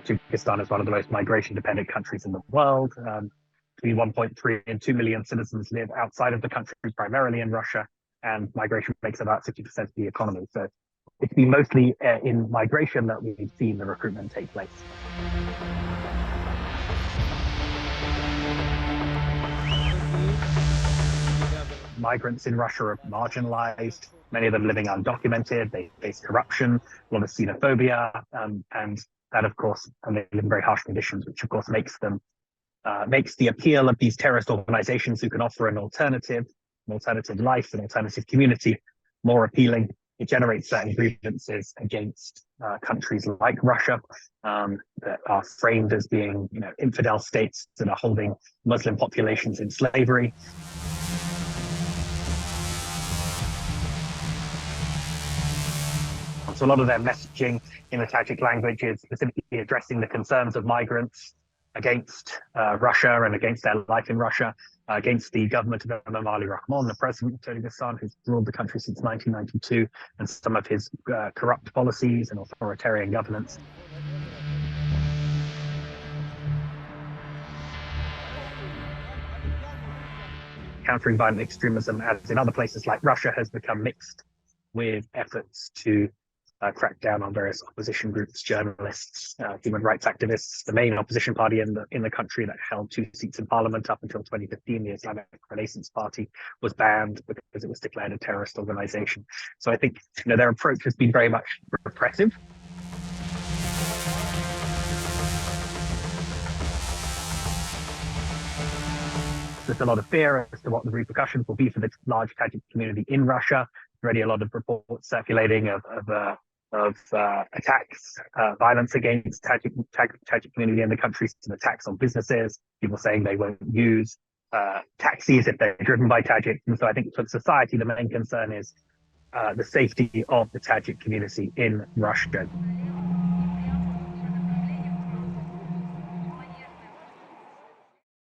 Tajikistan is one of the most migration-dependent countries in the world. Between 1.3 and 2 million citizens live outside of the country, primarily in Russia, and migration makes about 50% of the economy. So it's been mostly in migration that we've seen the recruitment take place. Migrants in Russia are marginalized, many of them living undocumented. They face corruption, a lot of xenophobia, and that, of course, and they live in very harsh conditions, which, of course, makes the appeal of these terrorist organizations who can offer an alternative life, an alternative community more appealing. It generates certain grievances against countries like Russia that are framed as being, infidel states that are holding Muslim populations in slavery. So a lot of their messaging in the Tajik language is specifically addressing the concerns of migrants against Russia and against their life in Russia, against the government of Emomali Rahmon, the president of Tajikistan, who's ruled the country since 1992, and some of his corrupt policies and authoritarian governance. Countering violent extremism, as in other places like Russia, has become mixed with efforts to crack down on various opposition groups, journalists, human rights activists. The main opposition party in the country that held 2 seats in parliament up until 2015, the Islamic Renaissance Party, was banned because it was declared a terrorist organization. So I think their approach has been very much repressive. There's a lot of fear as to what the repercussions will be for the large Tajik community in Russia. Already a lot of reports circulating of attacks, violence against Tajik community in the country, some attacks on businesses, people saying they won't use taxis if they're driven by Tajiks. And so I think for society, the main concern is the safety of the Tajik community in Russia.